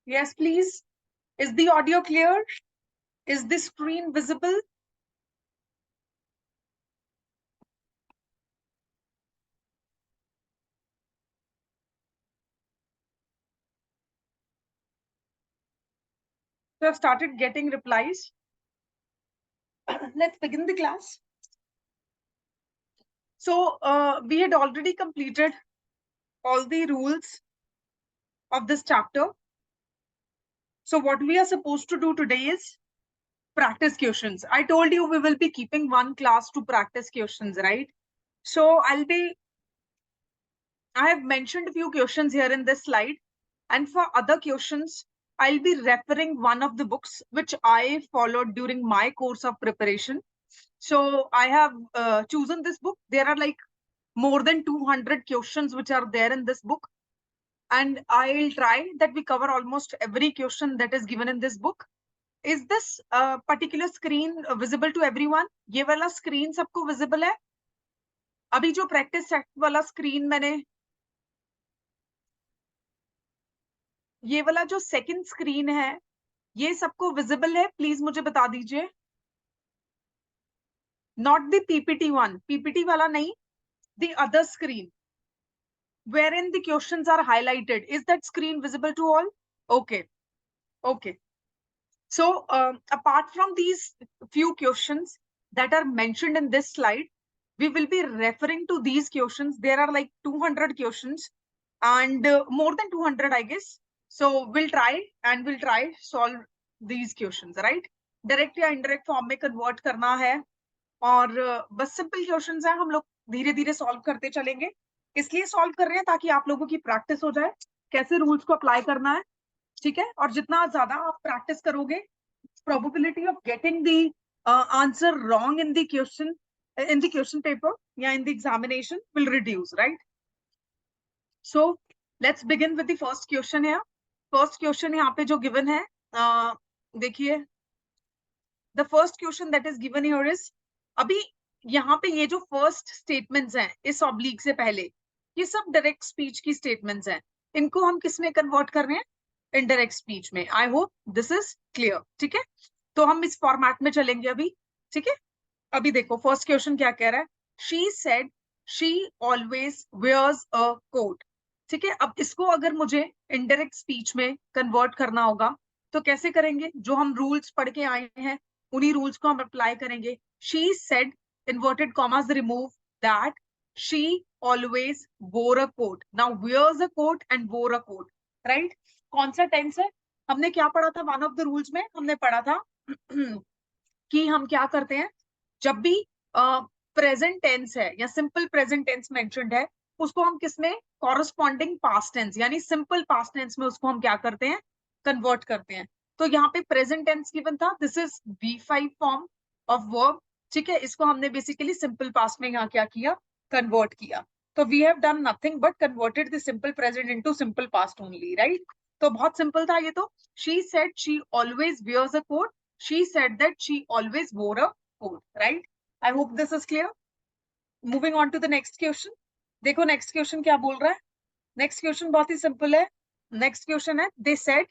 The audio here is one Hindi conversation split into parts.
Yes, please. Is the audio clear? Is the screen visible? So I've started getting replies. Let's begin the class. So we had already completed all the rules of this chapter. So what we are supposed to do today is practice questions. I told you we will be keeping one class to practice questions, right? So I have mentioned a few questions here in this slide. And for other questions, I'll be referring one of the books which I followed during my course of preparation. So I have chosen this book. There are like more than 200 questions which are there in this book. And I'll try that we cover almost every question that is given in this book. Is this particular screen visible to everyone? ये वाला screen सबको visible है? अभी जो practice set वाला screen मैंने ये वाला जो second screen है ये सबको visible है? Please मुझे बता दीजिए. Not the PPT one. PPT वाला नहीं. The other screen wherein the questions are highlighted. Is that screen visible to all? Okay. Okay. So apart from these few questions that are mentioned in this slide, we will be referring to these questions. There are like 200 questions and more than 200, I guess. So we'll try solve these questions, right? Direct या indirect form में convert करना है और बस सिंपल क्वेश्चंस हैं, हम लोग धीरे धीरे सॉल्व करते चलेंगे. इसलिए सॉल्व कर रहे हैं ताकि आप लोगों की प्रैक्टिस हो जाए कैसे रूल्स को अप्लाई करना है. ठीक है, और जितना ज्यादा आप प्रैक्टिस करोगे probability of getting the answer wrong in the question paper या in the examination will reduce, right? So let's begin with the first question here. First question यहाँ पे जो given है, देखिए the first question that is given here is, अभी यहाँ पे ये जो फर्स्ट स्टेटमेंट्स हैं इस ऑब्लिक से पहले, ये सब डायरेक्ट स्पीच की स्टेटमेंट्स हैं. इनको हम किस में कन्वर्ट कर रहे हैं? इनडायरेक्ट स्पीच में. आई होप दिस इज क्लियर. ठीक है, तो हम इस फॉर्मेट में चलेंगे अभी. ठीक है, अभी देखो फर्स्ट क्वेश्चन क्या कह रहा है. She said she always wears a coat. ठीक है, अब इसको अगर मुझे इनडायरेक्ट स्पीच में कन्वर्ट करना होगा तो कैसे करेंगे? जो हम रूल्स पढ़ के आए हैं उन्हीं रूल्स को हम अप्लाई करेंगे. She said, inverted commas remove, that she always wore a coat. Now wears a coat and wore a coat, right? कौन सा टेंस है? हमने क्या पढ़ा था? वन ऑफ द रूल्स में हमने पढ़ा था कि हम क्या करते हैं जब भी प्रेजेंट टेंस है या सिंपल प्रेजेंट टेंस मेंशन्ड है उसको हम किसमें? कॉरस्पॉन्डिंग पास्ट टेंस यानी सिंपल पास्ट टेंस में उसको हम क्या करते हैं? कन्वर्ट करते हैं. तो यहाँ पे प्रेजेंट टेंस गिवन था, this is V5 form of verb. ठीक है, इसको हमने बेसिकली सिंपल पास्ट में यहाँ क्या किया? कन्वर्ट किया. तो we have done nothing but converted the simple present into simple past only, right? तो बहुत सिंपल था ये तो. She said she always wears a coat. She said that she always wore a coat, right? I hope this is clear. Moving on to the next question. देखो next question क्या बोल रहा है? Next question बहुत ही simple है. Next question है, they said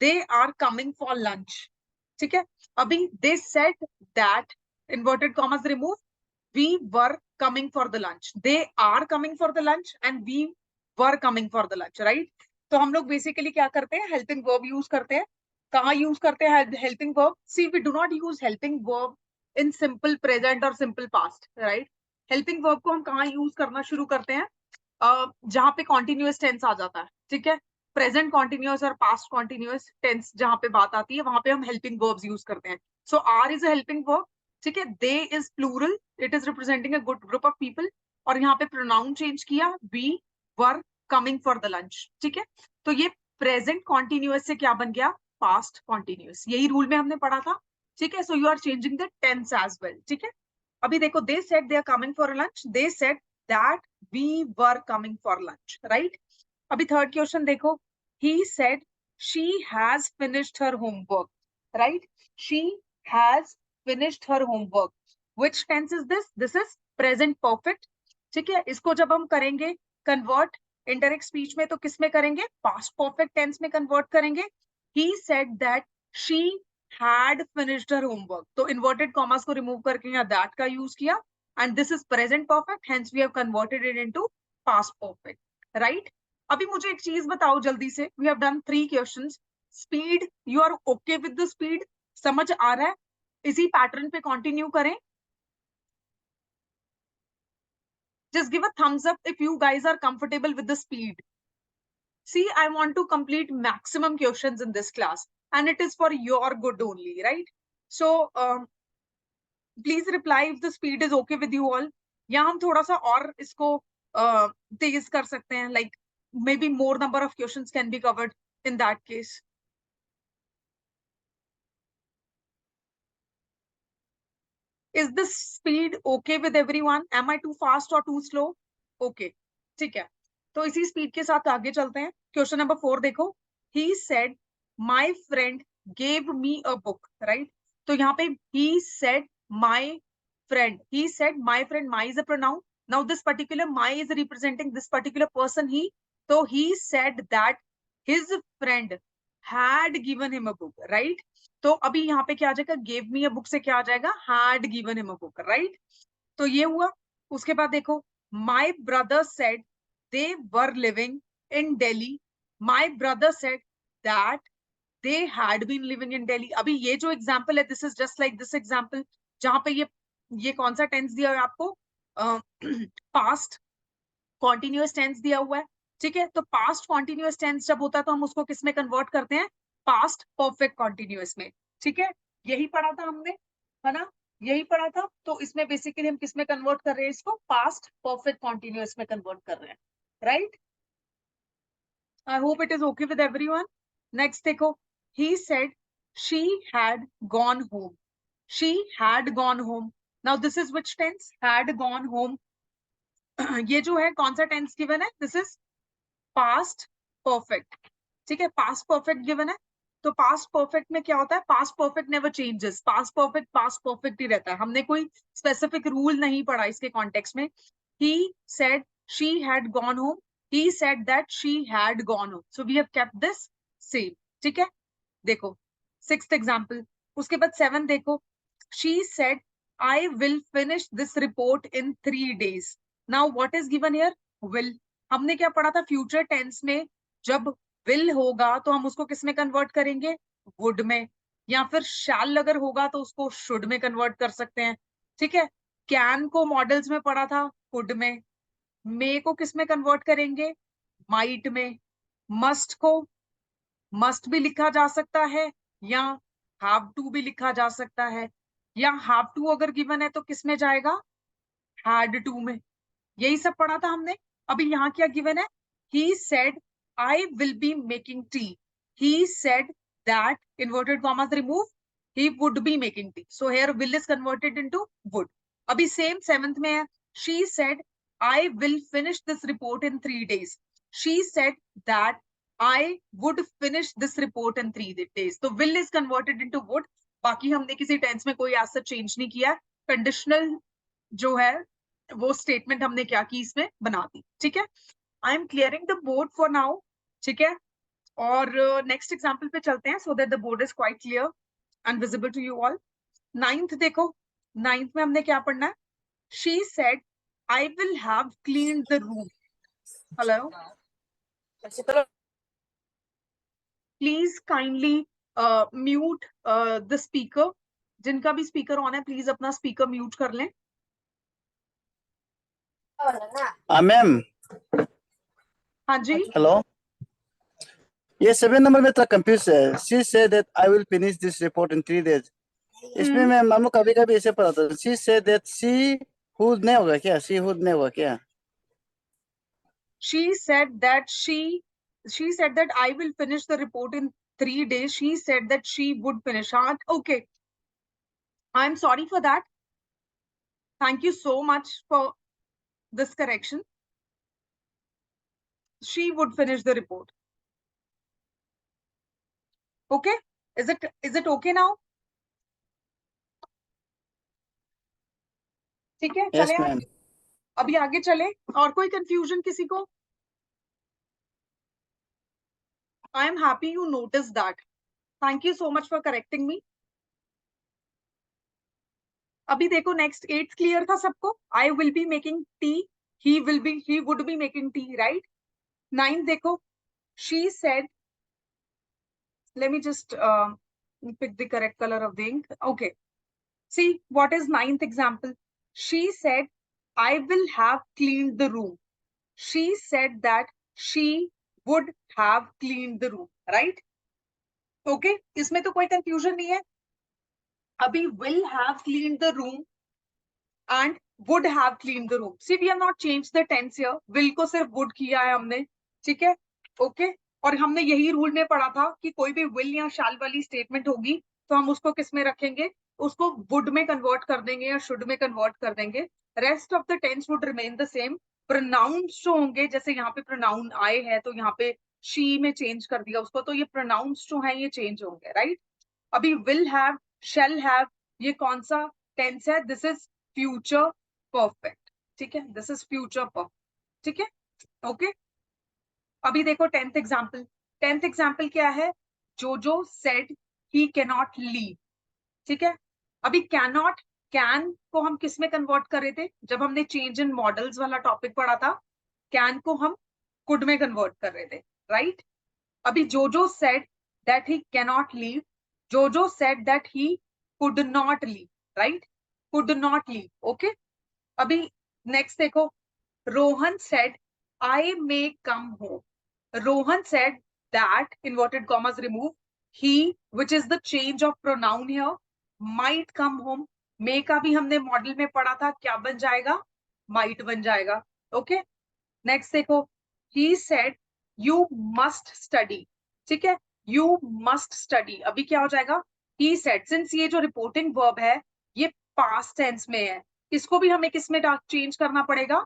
they are coming for lunch. ठीक है, अभी they said that inverted commas remove, we were coming for the lunch. They are coming for the lunch and we were coming for the lunch, right? तो हम लोग बेसिकली क्या करते हैं? हेल्पिंग वर्ब यूज करते हैं. कहाँ यूज करते हैं helping verb? See we do not use helping verb in simple present और simple past, right? Helping verb को हम कहाँ यूज करना शुरू करते हैं? जहाँ पे कॉन्टिन्यूअस टेंस आ जाता है. ठीक है, प्रेजेंट कॉन्टिन्यूअस और पास्ट कॉन्टिन्यूअस टेंस जहाँ पे बात आती है वहां पे हम हेल्पिंग वर्ब्स यूज करते हैं. So are is a helping verb. ठीक है, they is plural, it is representing a good group of people. और यहाँ पे प्रोनाउन चेंज किया, we were coming for the lunch. ठीक है, तो ये प्रेजेंट कॉन्टिन्यूअस से क्या बन गया? Past continuous. यही रूल में हमने पढ़ा था. ठीक है, so you are changing the tense as well. ठीक है, अभी देखो they said they are coming for lunch, they said that we were coming for lunch, right? अभी थर्ड क्वेश्चन देखो, he said she has finished her homework, right? She has finished her homework. Which tense is this? This is present perfect. ठीक है, इसको जब हम करेंगे कन्वर्ट इंडायरेक्ट स्पीच में तो किस में करेंगे? पास्ट परफेक्ट टेंस में कन्वर्ट करेंगे. he said that she had finished her homework. तो inverted commas को remove करके यहाँ that का use किया, and this is present perfect, hence we have converted it into past perfect, right? अभी मुझे एक चीज बताओ जल्दी से, we have done 3 questions. Speed, you are okay with the speed? समझ आ रहा है? इसी पैटर्न पे कंटिन्यू करें? Just give a thumbs up if you guys are comfortable with the speed. See, I want to complete maximum questions in this class, and it is for your good only, right? So please reply if the speed is okay with you all. या हम थोड़ा सा और इसको तेज कर सकते हैं, like maybe more number of questions can be covered in that case. Is the speed okay with everyone? Am I too fast or too slow? Okay, ठीक है, तो इसी स्पीड के साथ आगे चलते हैं. क्वेश्चन नंबर 4 देखो. He said my friend gave me a book, right? तो यहाँ पे he said my friend. He said my friend. My is a pronoun. Now this particular my is representing this particular person, he. So he said that his friend had given him a book, right? तो अभी यहाँ पे क्या आ जाएगा? गिव मी अ बुक से क्या आ जाएगा? Had given him a book, right? तो ये हुआ. उसके बाद देखो, my brother said they were living in Delhi. My brother said that they had been living in Delhi. अभी ये जो एग्जांपल है, this is just like this example, जहां पे ये कौन सा टेंस दिया है आपको? पास्ट कॉन्टिन्यूअस टेंस दिया हुआ है, ठीक है? तो पास्ट कॉन्टिन्यूअस टेंस जब होता है तो हम उसको किस में कन्वर्ट करते हैं? पास्ट परफेक्ट कॉन्टिन्यूअस में, ठीक है? यही पढ़ा था हमने, है ना? यही पढ़ा था. तो इसमें बेसिकली हम किस में कन्वर्ट कर रहे हैं? इसको पास्ट परफेक्ट कॉन्टिन्यूअस में कन्वर्ट कर रहे हैं, right? I hope it is okay with everyone. Next देखो, he said she had gone home. She had gone home. Now this is which tense? Had gone home. ये जो है कौन सा टेंस गिवन है? दिस इज पास्ट परफेक्ट, ठीक है? पास्ट परफेक्ट गिवन है. तो पास्ट परफेक्ट में क्या होता है? Past perfect never changes. Past perfect ही रहता है. हमने कोई स्पेसिफिक रूल नहीं पढ़ा इसके कॉन्टेक्स्ट में. He said she had gone home. He said that she had gone home. So we have kept this same, ठीक है? देखो 6th एग्जांपल. उसके बाद 7 देखो, she said I will finish this report in 3 days. Now what is given here? Will. हमने क्या पढ़ा था? फ्यूचर टेंस में जब विल होगा तो हम उसको किस में कन्वर्ट करेंगे? वुड में. या फिर शैल अगर होगा तो उसको शुड में कन्वर्ट कर सकते हैं, ठीक है? कैन को मॉडल्स में पढ़ा था कुड में. मे को किस में कन्वर्ट करेंगे? माइट में. मस्ट को मस्ट भी लिखा जा सकता है या हैव टू भी लिखा जा सकता है. या हैव टू अगर गिवन है तो किस में जाएगा? हैड टू में. यही सब पढ़ा था हमने. अभी यहाँ क्या गिवन है? he said I will be making tea. He said that inverted commas remove, he would be making tea. So here will is converted into would. अभी same 7th में है. She said I will finish this report in 3 days. She said that I would finish this report in 3 days. तो will is converted into would. बाकी हमने किसी टेंस में कोई ऐसा चेंज नहीं किया. कंडीशनल जो है वो स्टेटमेंट हमने क्या की? इसमें बना दी, ठीक है? I am clearing the board for now, ठीक है? और नेक्स्ट एग्जांपल पे चलते हैं so that the board is quite clear and visible to you all. 9th देखो, 9th में हमने क्या पढ़ना है? She said I will have cleaned the room. Hello, please kindly mute the speaker. जिनका भी स्पीकर ऑन है प्लीज अपना स्पीकर म्यूट कर लें. मैम. हाँ जी. हेलो. ये 7 नंबर में थोड़ा कंफ्यूज है. She said that I will finish this report in 3 days. इसमें मैं मामू कभी-कभी ऐसे पढ़ा था. She said that she would नहीं होगा क्या? शी वुड नहीं होगा क्या? She said that she said that I will finish the report in 3 days. She said that she would finish. Okay. I'm sorry for that. Thank you so much for this correction. She would finish the report. Okay? Is it okay now? ठीक है, Yes, चले ma'am. अभी आगे चले. और कोई कंफ्यूजन किसी को? I am happy you noticed that. Thank you so much for correcting me. अभी देखो नेक्स्ट 8th क्लियर था सबको, I will be making tea, he would be making tea, right. 9th देखो, she said, let me just pick the correct color of the ink. Okay, see what is 9th example. She said, I will have cleaned the room. She said that she would have cleaned the room, right? Okay, इसमें तो कोई confusion नहीं है। अभी will have cleaned the room and would have cleaned the room. See, we have not changed the tense here. Will को सिर्फ would किया है हमने, ठीक है? Okay, और हमने यही रूल में पढ़ा था कि कोई भी will या shall वाली स्टेटमेंट होगी तो हम उसको किस में रखेंगे, उसको would में कन्वर्ट कर देंगे या should में कन्वर्ट कर देंगे। Rest of the tense would remain the same. Pronouns जो होंगे, जैसे यहाँ पे प्रोनाउन आए है तो यहाँ पे she में चेंज कर दिया उसको, तो ये प्रोनाउंस जो है ये चेंज होंगे, राइट। अभी will have, shall have, ये कौन सा टेंस है? दिस इज फ्यूचर परफेक्ट, ठीक है, दिस इज फ्यूचर परफेक्ट, ठीक है, ओके। अभी देखो 10th एग्जाम्पल। 10th एग्जाम्पल क्या है? जोजो said he can not leave, ठीक है। अभी कैनॉट, कैन को हम किस में कन्वर्ट कर रहे थे? जब हमने चेंज इन मॉडल्स वाला टॉपिक पढ़ा था, कैन को हम कुड में कन्वर्ट कर रहे थे, राइट। अभी Jojo said that he can not leave, Jojo said that he could not leave, right, could not leave, okay. अभी नेक्स्ट देखो, Rohan said I may come home, Rohan said that, inverted commas remove, he, which is the change of pronoun here, might come home. may का भी हमने मॉडल में पढ़ा था, क्या बन जाएगा? might बन जाएगा, ओके। नेक्स्ट देखो, he said you must study, ठीक है, you must study। अभी क्या हो जाएगा? he said, since ये जो रिपोर्टिंग वर्ब है ये पास्ट टेंस में है, इसको भी हमें किस में चेंज करना पड़ेगा?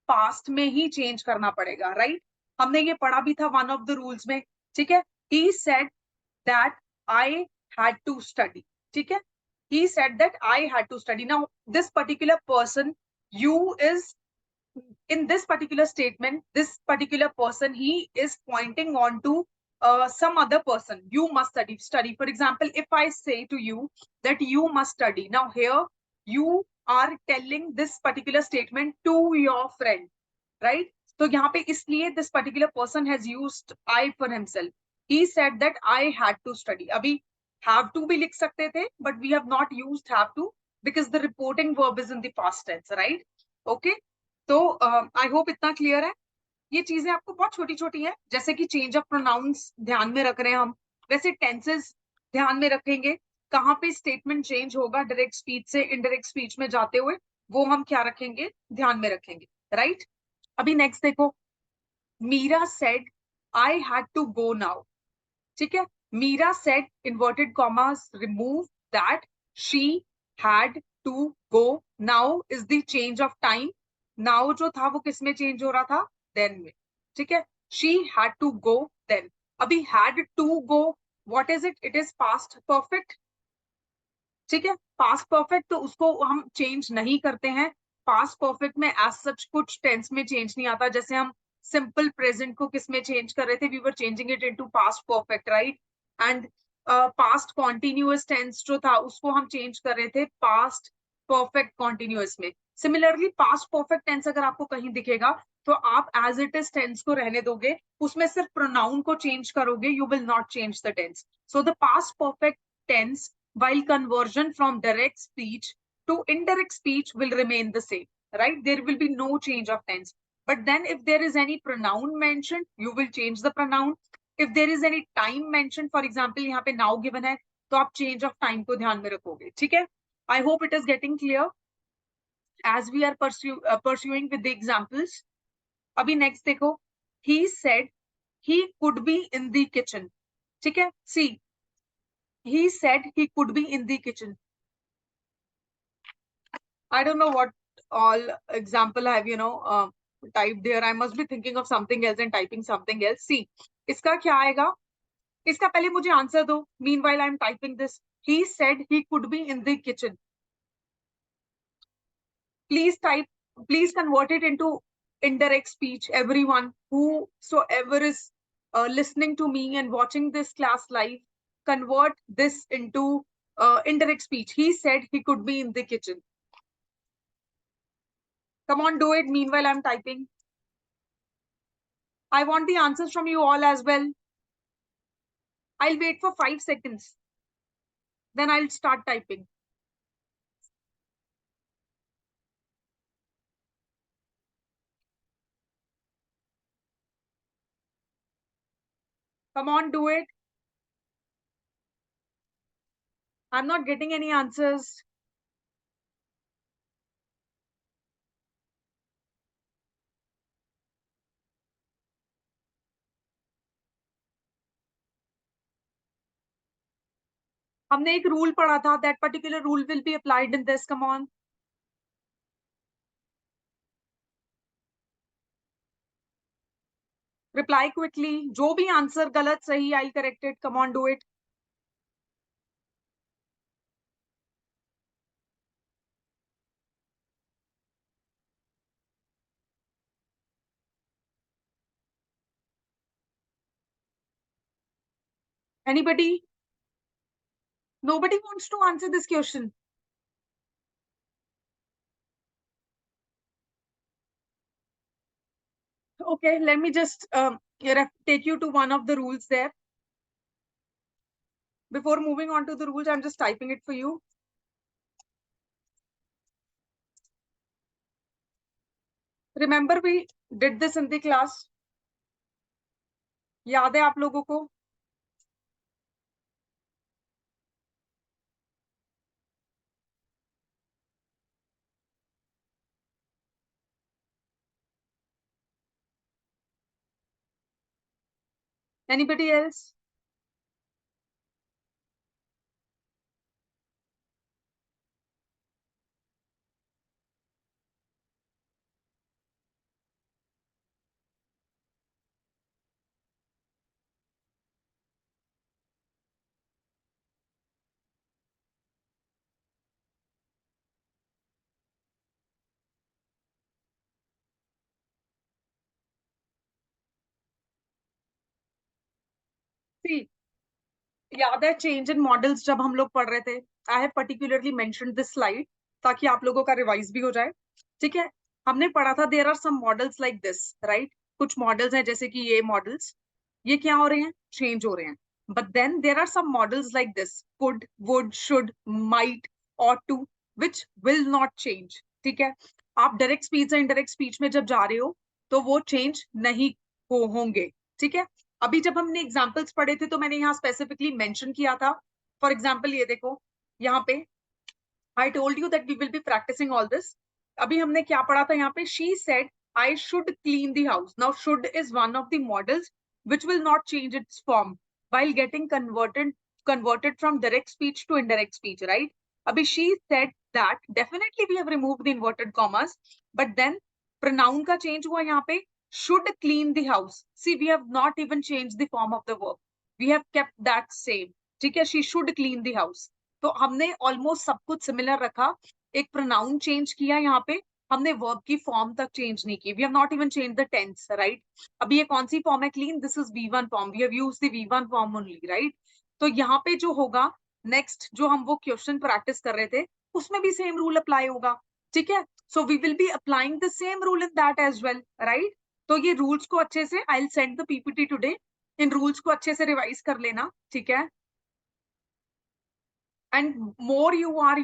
पास्ट में ही चेंज करना पड़ेगा, राइट। हमने ये पढ़ा भी था वन ऑफ द रूल्स में, ठीक है। he said that I had to study, ठीक है, he said that I had to study. Now this particular person, you, is in this particular statement, this particular person, he is pointing on to some other person. You must study. For example, if I say to you that you must study, now here you are telling this particular statement to your friend, right? So यहाँ पे इसलिए this particular person has used I for himself. He said that I had to study. अभी have to भी लिख सकते थे, but we have not used have to because the reporting verb is in the past tense, right? Okay. तो आई होप इतना क्लियर है। ये चीजें आपको बहुत छोटी छोटी है, जैसे कि चेंज ऑफ प्रोनाउंस ध्यान में रख रहे हैं हम, वैसे टेंसेस ध्यान में रखेंगे, कहाँ पे स्टेटमेंट चेंज होगा डायरेक्ट स्पीच से इनडायरेक्ट स्पीच में जाते हुए, वो हम क्या रखेंगे? ध्यान में रखेंगे, राइट। अभी नेक्स्ट देखो, Meera said I had to go now, ठीक है। Meera said, inverted commas remove, that she had to go, now is the change of time, now जो था वो किस में चेंज हो रहा था? देन में, ठीक है। She had to go then. अभी had to go, what is it? It is past perfect, ठीक है, पास्ट परफेक्ट, तो उसको हम चेंज नहीं करते हैं। पास्ट परफेक्ट में एज सच कुछ टेंस में चेंज नहीं आता, जैसे हम सिंपल प्रेजेंट को किस में चेंज कर रहे थे? We were changing it into past perfect, right. And past continuous tense जो था उसको हम चेंज कर रहे थे पास्ट परफेक्ट कॉन्टिन्यूअस में। सिमिलरली पास्ट परफेक्ट टेंस अगर आपको कहीं दिखेगा तो आप एज इट इज टेंस को रहने दोगे, उसमें सिर्फ प्रोनाउन को चेंज करोगे, you will not change the tense. So the past perfect tense while conversion from direct speech to indirect speech will remain the same, right? There will be no change of tense. But then if there is any pronoun mentioned, you will change the pronoun. If there is any time mentioned, for example, यहाँ पे now given है, तो आप change of time को ध्यान में रखोगे, ठीक है? I hope it is getting clear as we are pursuing with the examples. अभी next देखो, he said he could be in the kitchen, ठीक है? See, he said he could be in the kitchen. I don't know what all example I have, typed there. I must be thinking of something else and typing something else. See, इसका क्या आएगा? इसका पहले मुझे आंसर दो. Meanwhile, I'm typing this. He said he could be in the kitchen. Please convert it into indirect speech. Everyone whosoever is listening to me and watching this class live, convert this into indirect speech. He said he could be in the kitchen. Come on, do it. Meanwhile, I'm typing. I want the answers from you all as well. I'll wait for 5 seconds. Then I'll start typing. Come on, do it. I'm not getting any answers. हमने एक rule पढ़ा था. That particular rule will be applied in this. Come on. Reply quickly. जो भी answer गलत सही, I'll correct it. Come on, do it. Anybody? Nobody wants to answer this question. Okay, let me just take you to one of the rules there. Before moving on to the rules, I'm just typing it for you. Remember we did this in the class? याद है आप लोगों को? Anybody else? See, याद है change in models जब हम लोग पढ़ रहे थे? I have particularly mentioned this slide ताकि आप लोगों का रिवाइज भी हो जाए. ठीक है, हमने पढ़ा था there are some models like this, right? कुछ मॉडल्स हैं जैसे कि ये मॉडल्स, ये क्या हो रहे हैं? चेंज हो रहे हैं. But then there are some models like this, could, would, should, might, ought to, which will not change. ठीक है, आप डायरेक्ट स्पीच से इनडायरेक्ट स्पीच में जब जा रहे हो तो वो चेंज नहीं होंगे. ठीक है, अभी जब हमने एग्जांपल्स पढ़े थे तो मैंने यहाँ स्पेसिफिकली मेंशन किया था. फॉर एग्जांपल ये देखो यहाँ पे, I told you that we will be practicing all this. अभी हमने क्या पढ़ा था यहाँ पे? She said I should clean the house. Now should is one of the models which will not change its form while getting converted from direct speech to indirect speech, right? Abhi she said that, definitely we have removed the inverted commas, but then pronoun का change हुआ यहाँ पे, should clean the house. See, we have not even changed the form of the verb. We have kept that same. ठीक है, she should clean the house. तो हमने ऑलमोस्ट सब कुछ सिमिलर रखा. एक प्रोनाउन चेंज किया यहाँ पे, हमने वर्ब की फॉर्म तक चेंज नहीं की. We have not even change the tense, right? अभी ये कौन सी फॉर्म है? Clean. This is V1 form. We have used the V1 form only, right? तो यहाँ पे जो होगा नेक्स्ट, जो हम वो क्वेश्चन प्रैक्टिस कर रहे थे उसमें भी सेम रूल अप्लाई होगा. ठीक है, so we will be applying the same rule in that as well, right? तो ये रूल्स को अच्छे से, I will send the PPT today. इन रूल्स को अच्छे से रिवाइज कर लेना. ठीक है, and more you are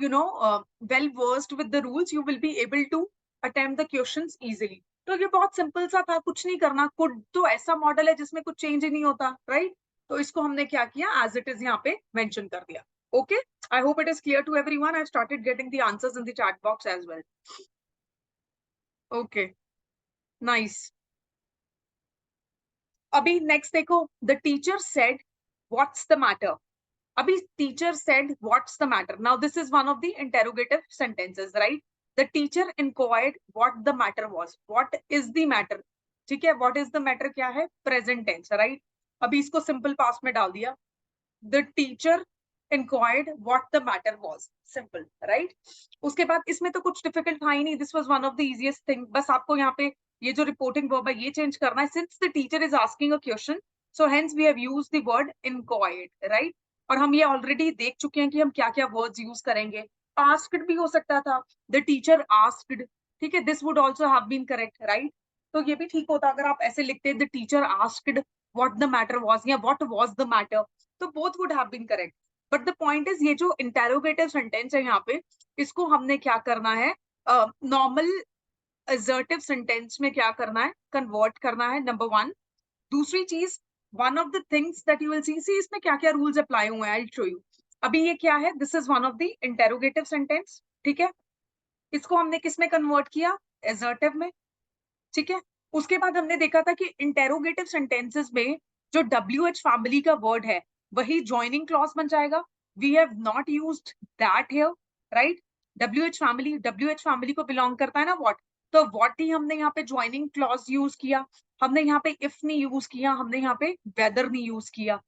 well versed with the rules, you will be able to attempt the questions easily. तो ये बहुत सिंपल सा था, कुछ नहीं करना. could तो ऐसा मॉडल है जिसमें कुछ चेंज ही नहीं होता, राइट? तो इसको हमने क्या किया, एज इट इज यहाँ पे मेंशन कर दिया. okay, I hope it is clear to everyone. I've started getting the answers in the chat box as well. okay, nice. अभी next देखो, the teacher said what's the matter. Abhi teacher said what's the matter. Now this is one of the interrogative sentences, right? The teacher inquired what the matter was. What is the matter? ठीक है, what is the matter क्या है? Present tense, right? अभी इसको simple past में डाल दिया. The teacher inquired what the matter was. Simple, right? उसके बाद इसमें तो कुछ difficult था ही नहीं. This was one of the easiest thing. बस आपको यहाँ पे ये जो reporting verb है ये change करना है. Since the teacher is asking a question, so hence we have used the word inquired, right? और हम ये ऑलरेडी देख चुके हैं कि हम क्या क्या वर्ड्स यूज करेंगे. आस्क्ड भी हो सकता था, द टीचर आस्क्ड. ठीक है, this would also have been correct, right. तो ये भी ठीक होता अगर आप ऐसे लिखते the teacher asked what the matter was या व्हाट वाज द मैटर, तो both would have been correct. But the point is ये जो इंटेरोगेटिव सेंटेंस है यहाँ पे, इसको हमने क्या करना है, नॉर्मल असर्टिव सेंटेंस में क्या करना है, कन्वर्ट करना है, नंबर वन. दूसरी चीज, one of the things that you will see इसमें क्या क्या रूल्स अप्लाई हुए हैं, आई विल शो यू. अभी ये क्या है, this is one of the interrogative sentence. ठीक है, इसको हमने किस में कन्वर्ट किया, असर्टिव में. ठीक है, उसके बाद हमने देखा था कि इंटेरोगेटिव सेंटेंसेस में जो WH फैमिली का वर्ड है वही ज्वाइनिंग क्लॉज बन जाएगा. We have not used that here, right. WH family को बिलोंग करता है ना व्हाट, तो व्हाट ही हमने यहाँ पे ज्वाइनिंग क्लॉज यूज किया. हमने यहाँ पे इफ नहीं यूज किया, हमने यहाँ पे वेदर नहीं यूज किया.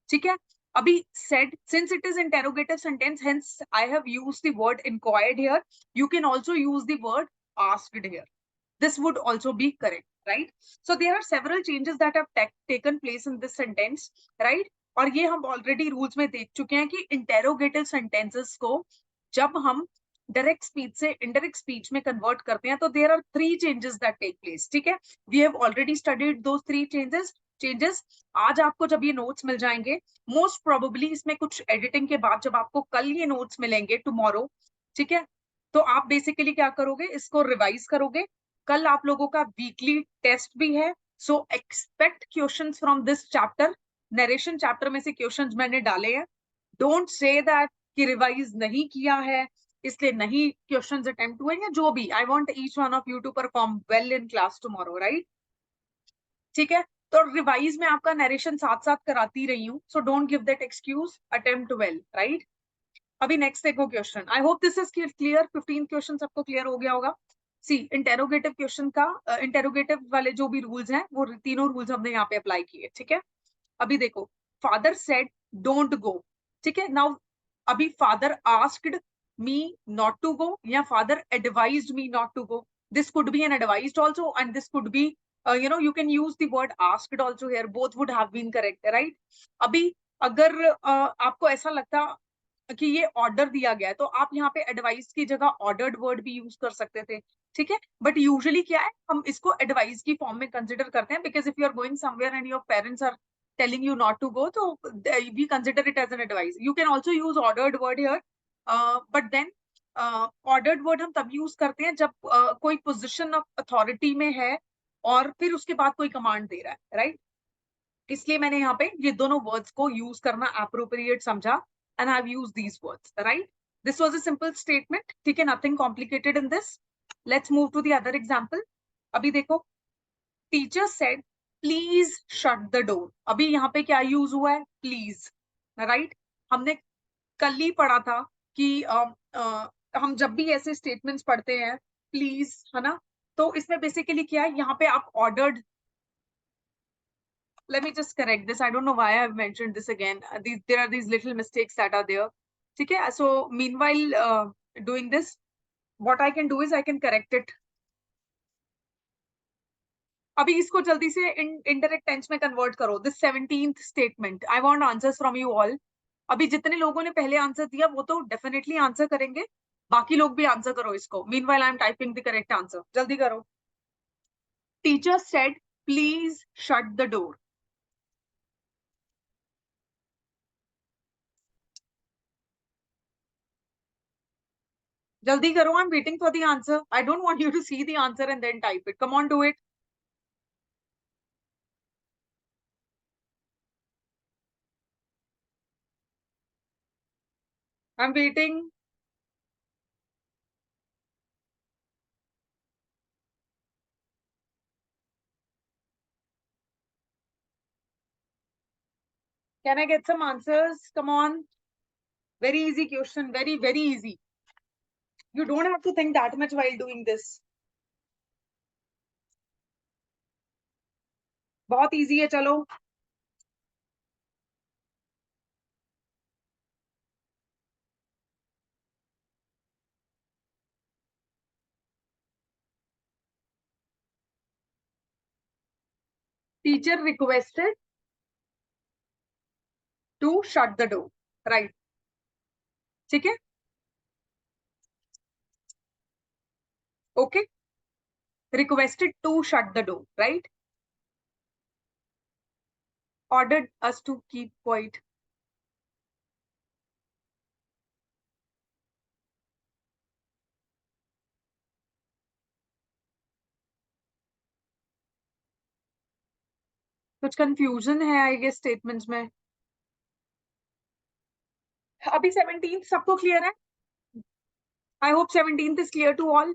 ठीक है, अभी said, since it is interrogative sentence, hence I have used the word inquired here. You can also use the word asked here. This would also be correct, right. So there are several changes that have taken place in this sentence, right. और ये हम ऑलरेडी रूल्स में देख चुके हैं कि इंटेरोगेटिव सेंटेंसेस को जब हम डायरेक्ट स्पीच से इनडायरेक्ट स्पीच में कन्वर्ट करते हैं तो there are 3 changes that take place. ठीक है, we have already studied those 3 changes. आज आपको जब ये नोट्स मिल जाएंगे, मोस्ट प्रोबेबली इसमें कुछ एडिटिंग के बाद जब आपको कल ये नोट्स मिलेंगे टुमारो, ठीक है, तो आप बेसिकली क्या करोगे, इसको रिवाइज करोगे. कल आप लोगों का वीकली टेस्ट भी है, so expect questions from this chapter. Narration chapter में से क्वेश्चंस मैंने डाले हैं. डोंट से दैट कि रिवाइज नहीं किया है इसलिए नहीं क्वेश्चंस अटेम्प्ट हुए, या जो भी. I want each one of you to perform well in class tomorrow, right. ठीक है, तो रिवाइज में आपका नरेशन साथ साथ कराती रही हूँ, so don't give that excuse, attempt well, right. अभी नेक्स्ट देखो question. I hope this is clear. 15 question सबको क्लियर हो गया होगा. सी, इंटेरोगेटिव क्वेश्चन का इंटेरोगेटिव वाले जो भी रूल्स हैं वो तीनों रूल्स हमने यहाँ पे अप्लाई किए. ठीक है, अभी देखो, फादर सेड डोंट गो. ठीक है, नाउ अभी father asked me not to go या father advised me not to go. This could be an advised also and this could be you can use the word asked also here. Both would have been correct, right. अभी अगर आपको ऐसा लगता कि ये ऑर्डर दिया गया है तो आप यहाँ पे एडवाइस की जगह ऑर्डर्ड वर्ड भी यूज कर सकते थे. ठीक है, बट यूजुअली क्या है, हम इसको एडवाइस की फॉर्म में कंसिडर करते हैं, because if you are going somewhere and your parents are telling you not to go, so we consider it as an advice. You can also use ordered word here, but then ordered word हम तब यूज करते हैं जब कोई पोजिशन ऑफ अथॉरिटी में है और फिर उसके बाद कोई कमांड दे रहा है, राइट. इसलिए मैंने यहाँ पे ये दोनों वर्ड्स को यूज करना अप्रोप्रिएट समझा, and I have used these words, right. This was a simple statement. ठीक है, nothing complicated in this. Let's move to the other example. अभी देखो, teacher said please shut the door. अभी यहाँ पे क्या यूज हुआ है, प्लीज, राइट. हमने कल ही पढ़ा था कि हम जब भी ऐसे स्टेटमेंट्स पढ़ते हैं प्लीज, है ना, तो इसमें बेसिकली क्या है, यहाँ पे आप ordered. Let me just correct this. I don't know why I've mentioned this again. There are these little mistakes that are there. Okay, so meanwhile doing this, what I can do is I can correct it. अभी इसको जल्दी से indirect tense में convert करो. This 17th statement. I want answers from you all. अभी जितने लोगों ने पहले आंसर दिया वो तो डेफिनेटली आंसर करेंगे, बाकी लोग भी आंसर करो इसको. Meanwhile I am typing the correct answer. जल्दी करो. Teacher said, please shut the door. Jaldi karo, I'm waiting for the answer. I don't want you to see the answer and then type it. Come on, do it. I'm waiting. Can I get some answers? Come on. Very easy question. Very, very easy. You don't have to think that much while doing this. बहुत easy है, चलो. Teacher requested to shut the door. Right, ठीक है, okay, requested to shut the door, right? Ordered us to keep quiet. कुछ कंफ्यूजन है आई गेस स्टेटमेंट्स में. अभी 17th सबको क्लियर है? I hope 17th is clear to all.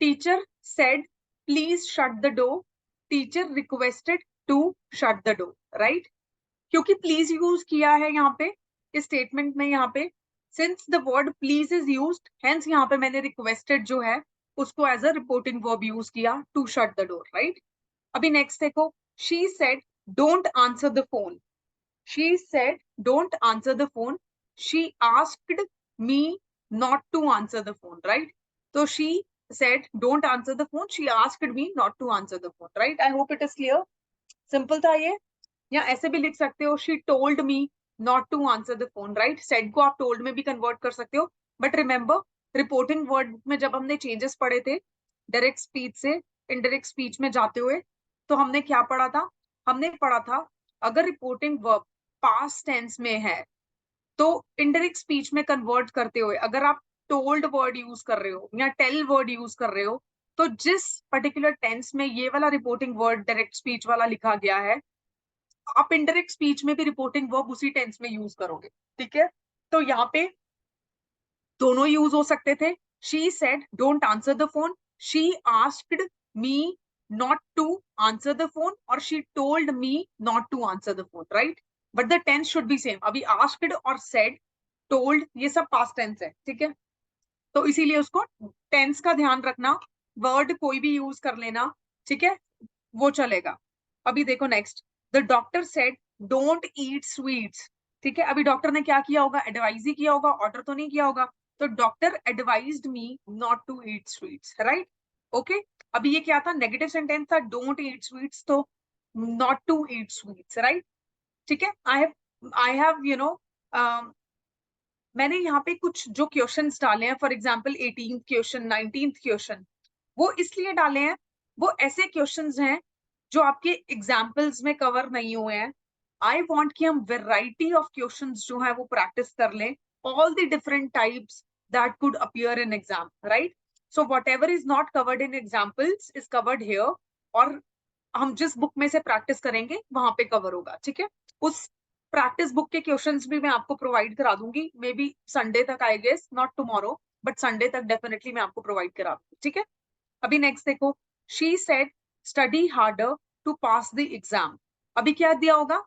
Teacher said please shut the door, teacher requested to shut the door, right? क्योंकि प्लीज यूज किया है यहाँ पे इस स्टेटमेंट में, यहाँ पे since the word please is used, hence यहाँ पे मैंने रिक्वेस्टेड जो है उसको as a reporting verb use किया to shut the door, right? अभी नेक्स्ट देखो, she said don't answer the phone, she said don't answer the phone, she asked me not to answer the phone, right? तो she said don't answer the phone, she asked me not to answer the phone, right? I hope it is clear. Simple था ये. या ऐसे भी लिख सकते हो she told me not to answer the phone, right? said को आप told में भी कन्वर्ट कर सकते हो. बट रिमेंबर रिपोर्टिंग वर्ड में जब हमने चेंजेस पढ़े थे डायरेक्ट स्पीच से इनडायरेक्ट स्पीच में जाते हुए, तो हमने क्या पढ़ा था? हमने पढ़ा था अगर रिपोर्टिंग वर्ब पास्ट टेंस में है तो इनडायरेक्ट स्पीच में कन्वर्ट करते हुए अगर आप टोल्ड वर्ड यूज कर रहे हो या टेल वर्ड यूज कर रहे हो, तो जिस पर्टिकुलर टेंस में ये वाला रिपोर्टिंग वर्ड डायरेक्ट स्पीच वाला लिखा गया है, आप इनडायरेक्ट स्पीच में भी रिपोर्टिंग वर्ब उसी टेंस में यूज करोगे, ठीक है? तो यहाँ पे दोनों यूज हो सकते थे. She said don't answer the phone, she asked me not to answer the phone, और she told me not to answer the phone, right? But the tense should be same. अभी आस्क्ड और सेड, टोल्ड, ये सब पास्ट टेंस है, ठीक है? तो इसीलिए उसको टेंस का ध्यान रखना, वर्ड कोई भी यूज कर लेना, ठीक है, वो चलेगा. अभी देखो next, the doctor said don't eat sweets, ठीक है? अभी डॉक्टर ने क्या किया होगा? एडवाइज ही किया होगा, ऑर्डर तो नहीं किया होगा. तो doctor advised me not to eat sweets, right? Okay, अभी ये क्या था? नेगेटिव सेंटेंस था, डोंट ईट स्वीट्स, तो not to eat sweets, right? ठीक है. आई हैव मैंने यहाँ पे कुछ जो क्वेश्चंस डाले हैं, for example 18th question, 19th question, वो इसलिए डाले हैं, वो ऐसे क्वेश्चंस हैं जो आपके एग्जाम्पल्स में कवर नहीं हुए हैं. आई वांट कि हम वेराइटी ऑफ क्वेश्चंस जो है वो प्रैक्टिस कर लें, all the different types that could appear in exam, right? So whatever is not covered in examples is covered here, और हम जिस बुक में से प्रैक्टिस करेंगे वहां पे कवर होगा, ठीक है? उस प्रैक्टिस बुक के क्वेश्चंस भी मैं आपको प्रोवाइड करा दूंगी, मे बी संडे तक, I guess not tomorrow, but Sunday तक डेफिनेटली मैं आपको प्रोवाइड करा दूंगी, ठीक है? अभी नेक्स्ट देखो, she said study harder to pass the exam. अभी क्या दिया होगा?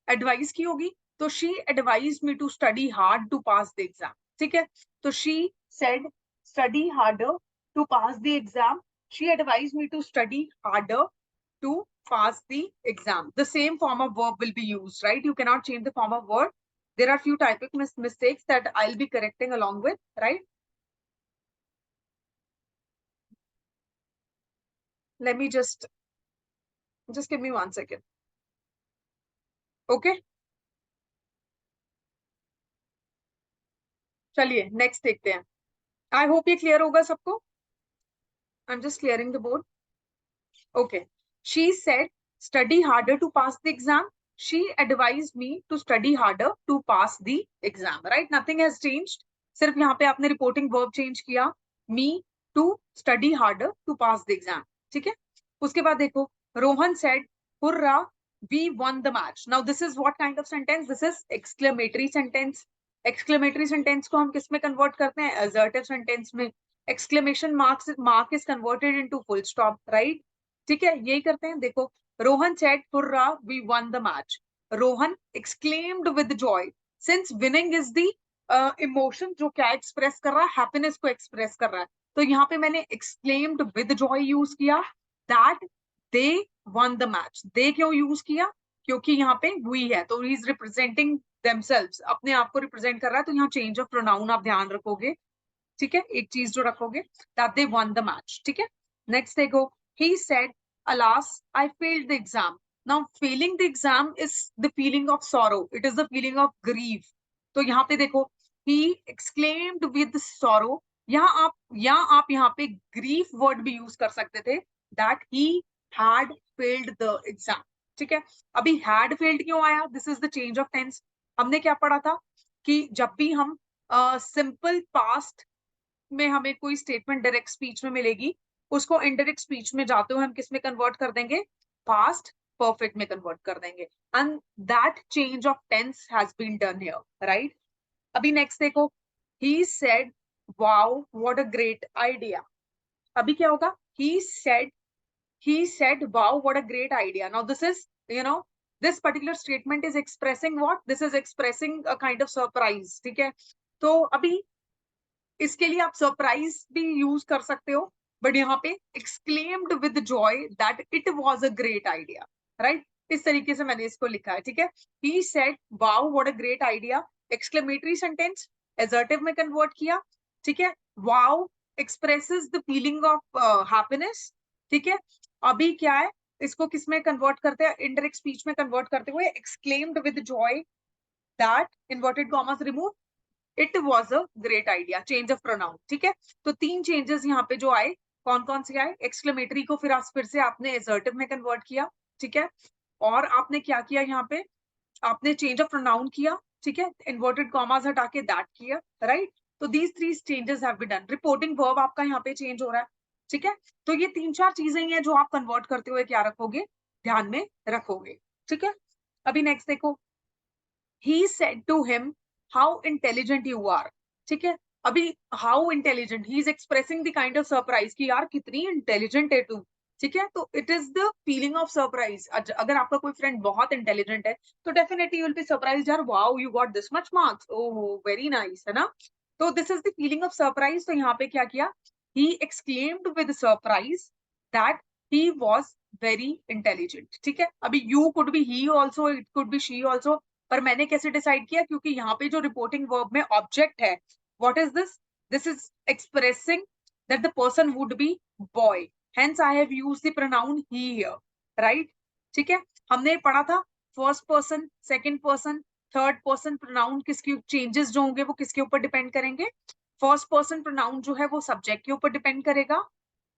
एडवाइस की होगी, तो she advise me to study hard to pass the exam, ठीक है? तो she said study harder to pass the exam, she advise me to study harder to pass the exam. The same form of verb will be used, right? You cannot change the form of word. There are few typing mistakes that I'll be correcting along with, right? Let me just give me 1 second. Okay? चलिए नेक्स्ट देखते हैं. आई होप ये क्लियर होगा सबको. I am just clearing the board. Okay. She said study harder to pass the exam. She advised me to study harder to pass the exam, right? Nothing has changed. सिर्फ यहाँ पे आपने रिपोर्टिंग वर्ब चेंज किया, me to study harder to pass the exam, ठीक है? उसके बाद देखो, Rohan said hurrah we won the match. Now this is what kind of sentence? This is exclamatory sentence. Exclamatory sentence को हम किस में कन्वर्ट करते हैं? assertive sentence में. Exclamation mark is converted into full stop, right? ठीक है, यही करते हैं. देखो, Rohan said hurrah we won the match. Rohan exclaimed with joy, since winning is the emotion जो क्या एक्सप्रेस कर रहा है? हैप्पीनेस को एक्सप्रेस कर रहा है. तो यहाँ पे मैंने एक्सक्लेम्ड विद जॉय यूज किया, that they won the match. They क्यों यूज किया? क्योंकि यहाँ पे वी है, तो ही इज रिप्रेजेंटिंग देमसेल्व्स, अपने आप को रिप्रेजेंट कर रहा है. तो यहाँ चेंज ऑफ प्रोनाउन आप ध्यान रखोगे, ठीक है? एक चीज जो रखोगे, that they won the match, ठीक है? नेक्स्ट देखो, he said alas I failed the exam. Now failing the exam is the feeling of sorrow, it is the feeling of grief. तो यहाँ पे देखो, he exclaimed with sorrow, यहाँ आप यहाँ पे grief word भी यूज कर सकते थे, that he had failed the exam. ठीक है, अभी had failed क्यों आया? This is the change of tense. हमने क्या पढ़ा था कि जब भी हम सिंपल पास्ट में हमें कोई स्टेटमेंट डायरेक्ट स्पीच में मिलेगी, उसको इनडायरेक्ट स्पीच में जाते हुए हम किस में कन्वर्ट कर देंगे? पास्ट परफेक्ट में कन्वर्ट कर देंगे. And that change of tense has been done here, right? अभी नेक्स्ट देखो, he said wow what a great idea. अभी क्या होगा? he said wow what a great idea. Now this is, this particular statement is expressing what? This is expressing a kind of surprise. ठीक है, तो अभी इसके लिए आप सरप्राइज भी यूज कर सकते हो, बट यहाँ पे exclaimed with Joy that it was a great idea, right? इस तरीके से मैंने इसको लिखा है. ठीक है, ही said wow what a great idea, exclamatory sentence assertive में कन्वर्ट किया. ठीक है, wow expresses the feeling of happiness. ठीक है, अभी क्या है, इसको किस में कन्वर्ट करते हैं? इनडायरेक्ट स्पीच में कन्वर्ट करते हुए exclaimed with Joy that inverted commas remove it was a great idea. Change of pronoun. ठीक है, तो 3 चेंजेस यहाँ पे जो आए, कौन कौन से आए? एक्सक्लेमेटरी को फिर से आपने एसर्टिव में कन्वर्ट किया. ठीक है, और आपने क्या किया? यहाँ पे आपने चेंज ऑफ प्रोनाउन किया. ठीक है, इन्वर्टेड कॉमास हटा के दैट किया, राइट? तो these 3 changes have been done. Reporting verb आपका यहाँ पे चेंज हो रहा है. ठीक है, तो ये 3-4 चीजें हैं जो आप कन्वर्ट करते हुए क्या रखोगे? ध्यान में रखोगे. ठीक है, अभी नेक्स्ट देखो, he said to him how intelligent you are. ठीक है, अभी how intelligent, he is expressing the kind of surprise कि यार कितनी intelligent है तू. ठीक है, तो it is the feeling of surprise. अगर आपका कोई friend बहुत intelligent है तो definitely you will be surprised, यार wow you got this much marks, oh very nice, है ना? तो this is the feeling of surprise. तो यहाँ पे क्या किया? he exclaimed with surprise that he was very intelligent. ठीक है, अभी you could be he also, it could be she also, पर मैंने कैसे डिसाइड किया? क्योंकि यहाँ पे जो रिपोर्टिंग वर्ब में ऑब्जेक्ट है, what is this? This is expressing that the person would be boy, hence I have used the pronoun he here, right? ठीक है, हमने पढ़ा था first person, second person, third person pronoun किसके चेंजेस जो होंगे वो किसके ऊपर डिपेंड करेंगे? फर्स्ट पर्सन प्रोनाउन जो है वो सब्जेक्ट के ऊपर डिपेंड करेगा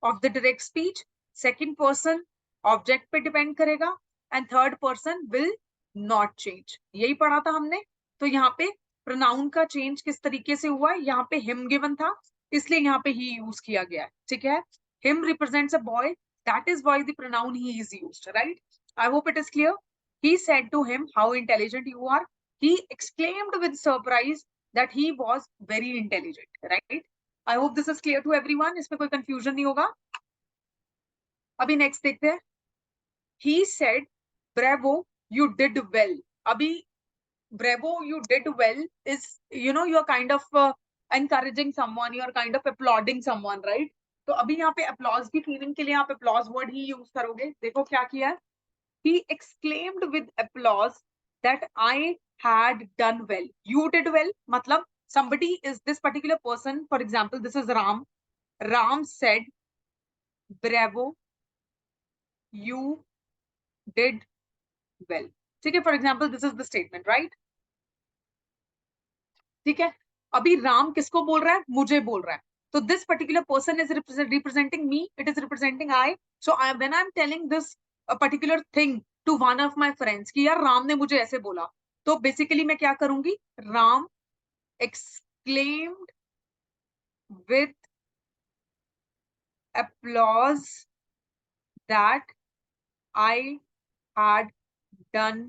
of the direct speech, second person object पे डिपेंड करेगा, and third person will not change. यही पढ़ा था हमने. तो यहाँ पे प्रोनाउन का चेंज किस तरीके से हुआ है? यहाँ पे हिम गिवन था, इसलिए यहाँ पे ही यूज किया गया है. ठीक है, him represents a boy, that is why the pronoun he is used, right? I hope it is clear. he said to him how intelligent you are. He exclaimed with surprise that he was very intelligent, right? I hope this is clear to everyone. इसमें कोई confusion नहीं होगा. अभी नेक्स्ट देखते हैं. he said bravo you did well. abhi bravo you did well is, you're kind of encouraging someone, you're kind of applauding someone, right? तो अभी यहाँ पे applause की फीलिंग के लिए आप applause word ही यूज करोगे. देखो क्या किया है, he exclaimed with applause that I had done well. You did well मतलब somebody is this particular person, for example this is Ram. Ram said bravo you did well. ठीक है, for example this is the statement, right? ठीक है, अभी राम किसको बोल रहा है? मुझे बोल रहा है. तो this particular person is representing me, it is representing I. So when I am telling this particular thing to one of my friends कि यार राम ने मुझे ऐसे बोला, तो बेसिकली मैं क्या करूंगी? Ram exclaimed with applause that I had done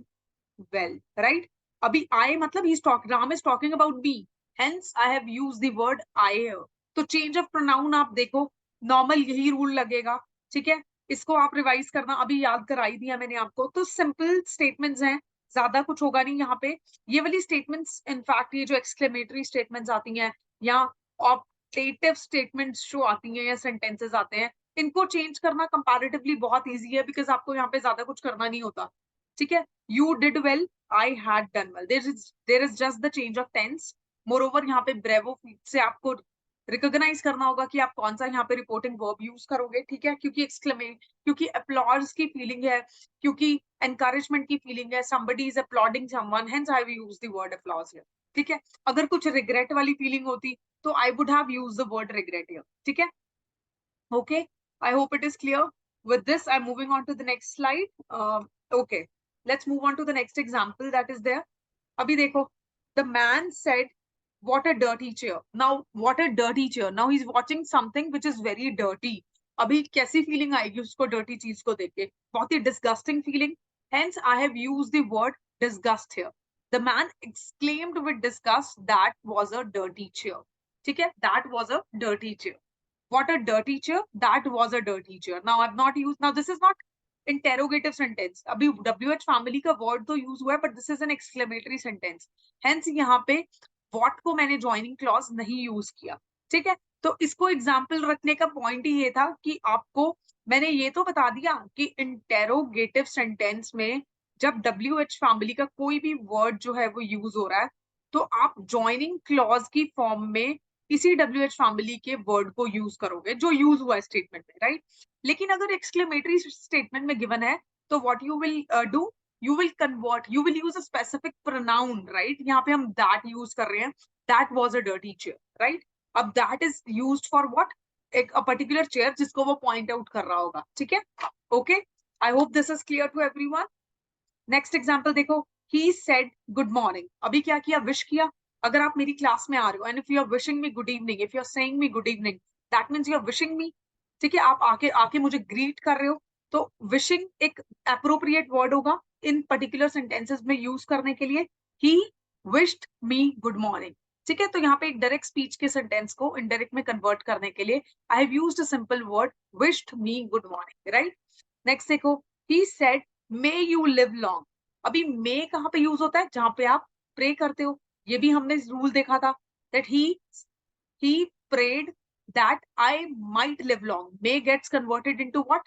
well, right? अभी I मतलब Ram is talking about me, hence I have used the word I here. तो change of pronoun आप देखो, normal यही rule लगेगा. ठीक है, इसको आप रिवाइज करना, अभी याद कराई दिया मैंने आपको. तो सिंपल स्टेटमेंट्स हैं, ज्यादा कुछ होगा नहीं यहाँ पे. ये वाली स्टेटमेंट्स, इनफैक्ट ये जो एक्सक्लेमेटरी स्टेटमेंट्स आती हैं या ऑप्टेटिव स्टेटमेंट्स जो आती हैं या सेंटेंसेस आते हैं, इनको चेंज करना कंपैरेटिवली बहुत ईजी है, बिकॉज आपको यहाँ पे ज्यादा कुछ करना नहीं होता. ठीक है, you did well, I had done well. There is just the change of tense. Moreover, यहाँ पे bravo से आपको रिकॉग्नाइज करना होगा कि आप कौन सा यहाँ पे रिपोर्टिंग वर्ब यूज करोगे, ठीक है, क्योंकि अप्लॉज की फीलिंग है, क्योंकि एनकरेजमेंट की फीलिंग है, somebody is applauding someone, hence I will use the word applause here, ठीक है। अगर कुछ रिग्रेट वाली फीलिंग होती तो I would have used the word regret here, ठीक है। Okay, I hope it is clear. With this, I'm moving on to the next slide. Okay, let's move on to the next example that is there. Abhi dekho, the man said, "What a dirty chair." Now, what a dirty chair. Now he's watching something which is very dirty. Abhi कैसी feeling आएगी उसको dirty चीज को देख के? बहुत ही disgusting feeling. Hence, I have used the word disgust here. The man exclaimed with disgust, "That was a dirty chair." ठीक है? That was a dirty chair. What a dirty chair. That was a dirty chair. Now I've not used, now this is not interrogative sentence. अभी WH family का word तो use हुआ है, but this is an exclamatory sentence. Hence यहाँ पे what को मैंने joining clause नहीं use किया, ठीक है। तो इसको example रखने का point ही ये था कि आपको मैंने ये तो बता दिया कि interrogative sentence में जब WH family का कोई भी word जो है वो use हो रहा है तो आप joining clause की form में इसी WH फैमिली के वर्ड को यूज करोगे जो यूज हुआ है स्टेटमेंट में, राइट। लेकिन अगर एक्सक्लेमेटरी स्टेटमेंट में गिवन है तो what you will do, you will convert, you will use a specific pronoun, right. यहाँ पे हम दैट यूज कर रहे हैं, that was a dirty chair, right. अब that is used for what, एक अ पर्टिकुलर चेयर जिसको वो पॉइंट आउट कर रहा होगा, ठीक है। Okay, I hope this is clear to everyone. Next example देखो, ही सेड गुड मॉर्निंग। अभी क्या किया, विश किया। अगर आप मेरी क्लास में आ रहे हो and if you are wishing me good evening, if you are saying me good evening, that means you are wishing me, ठीक है। आप आके आके मुझे ग्रीट कर रहे हो, तो विशिंग एक एप्रोप्रिएट वर्ड होगा इन पर्टिकुलर सेंटेंसेस में यूज करने के लिए। He wished me good morning, ठीक है। तो यहाँ पे एक डायरेक्ट स्पीच के सेंटेंस को इनडायरेक्ट में कन्वर्ट करने के लिए I have used a simple word wished me good morning, right. Next देखो, he said may you live long. अभी मे कहाँ पे यूज होता है, जहां पे आप प्रे करते हो। ये भी हमने रूल देखा था that he prayed that I might live long. May gets converted into what?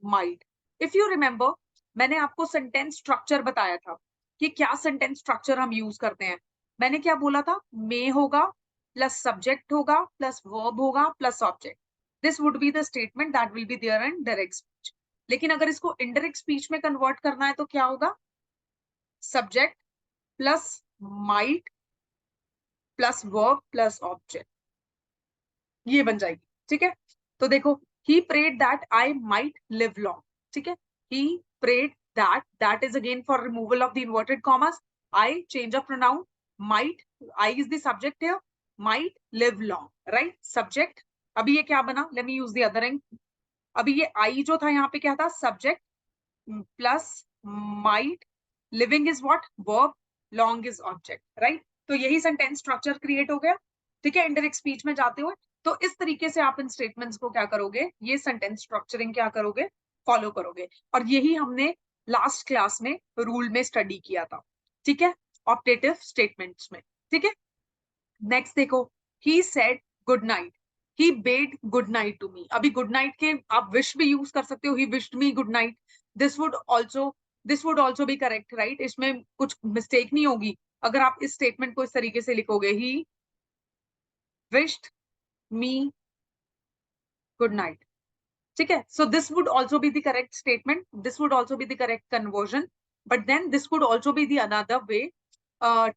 Might. If you remember, मैंने आपको सेंटेंस स्ट्रक्चर बताया था कि क्या सेंटेंस स्ट्रक्चर हम यूज करते हैं। मैंने क्या बोला था, मे होगा प्लस सब्जेक्ट होगा प्लस वर्ब होगा plus object. This would be the statement that will be there in direct speech. लेकिन अगर इसको इनडायरेक्ट स्पीच में कन्वर्ट करना है तो क्या होगा, subject plus might plus verb plus object, ये बन जाएगी, ठीक है। तो देखो, he prayed that I might live long, ठीक है। He prayed that is again for removal of the inverted commas. I change of pronoun, might, I is the subject here, might live long, right. Subject, अभी ये क्या बना, let me use the other end. अभी ये आई जो था यहाँ पे क्या था, subject plus might, living is what, verb, long is object, right. तो यही सेंटेंस स्ट्रक्चर क्रिएट हो गया, ठीक है, इनडायरेक्ट स्पीच में जाते हुए। तो इस तरीके से आप इन स्टेटमेंट्स को क्या करोगे, ये सेंटेंस स्ट्रक्चरिंग क्या करोगे, फॉलो करोगे। और यही हमने लास्ट क्लास में रूल में स्टडी किया था, ठीक है, ऑप्टेटिव स्टेटमेंट्स में, ठीक है। नेक्स्ट देखो, he said good night, he bade good night to me. अभी गुड नाइट के आप विश भी यूज कर सकते हो, ही wished me good night. This would also B correct, right. इसमें कुछ मिस्टेक नहीं होगी अगर आप इस स्टेटमेंट को इस तरीके से लिखोगे, he wished me good night, ठीक है। So this would also be the correct statement, this would also be the correct conversion, but then this would also be the another way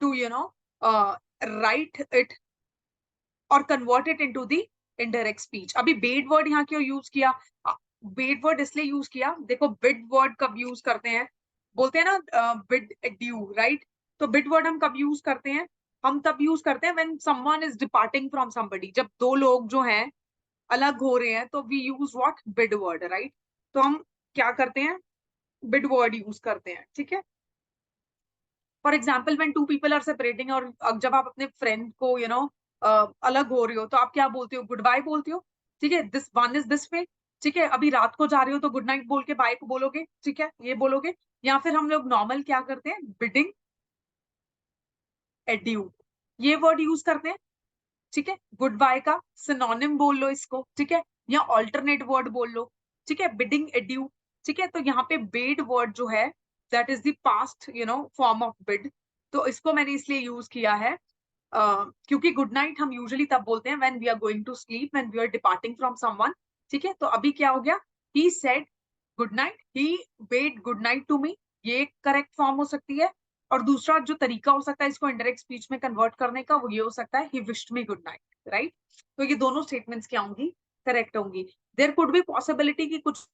to write it और convert it into the indirect speech. अभी बेड वर्ड यहाँ क्यों यूज किया, बेड वर्ड इसलिए यूज किया, देखो बिड वर्ड कब यूज करते हैं, बोलते हैं ना बिड ड्यू, राइट। तो बिड वर्ड हम कब यूज करते हैं, हम तब यूज करते हैं when someone is departing from somebody, जब दो लोग जो हैं अलग हो रहे हैं तो we use what, bid word, right. तो हम क्या करते हैं, बिड वर्ड यूज करते हैं, ठीक है। For example when two people are separating, और जब आप अपने फ्रेंड को अलग हो रहे हो तो आप क्या बोलते हो, गुड बाय बोलते हो, ठीक है। This one is this way, ठीक है। अभी रात को जा रहे हो तो गुड नाइट बोल के बाय को बोलोगे, ठीक है, ये बोलोगे। या फिर हम लोग नॉर्मल क्या करते हैं, बिडिंग एड्यू, ये वर्ड यूज करते हैं, ठीक है। गुड बाय का सिनोनिम बोल लो इसको, ठीक है, या ऑल्टरनेट वर्ड बोल लो, ठीक है, बिडिंग एड्यू, ठीक है। तो यहाँ पे बेड वर्ड जो है that is the past form of bid, तो इसको मैंने इसलिए यूज किया है क्योंकि गुड नाइट हम यूजुअली तब बोलते हैं when we are going to sleep, when we are departing from someone, ठीक है। तो अभी क्या हो गया, he said good night, he bade good night to me, ये एक करेक्ट फॉर्म हो सकती है। और दूसरा जो तरीका हो सकता है इसको इनडायरेक्ट स्पीच में कन्वर्ट करने का, वो ये हो सकता है ही wished me good night, right. तो ये दोनों स्टेटमेंट्स क्या होंगी, करेक्ट होंगी। देयर कुड बी पॉसिबिलिटी कि कुछ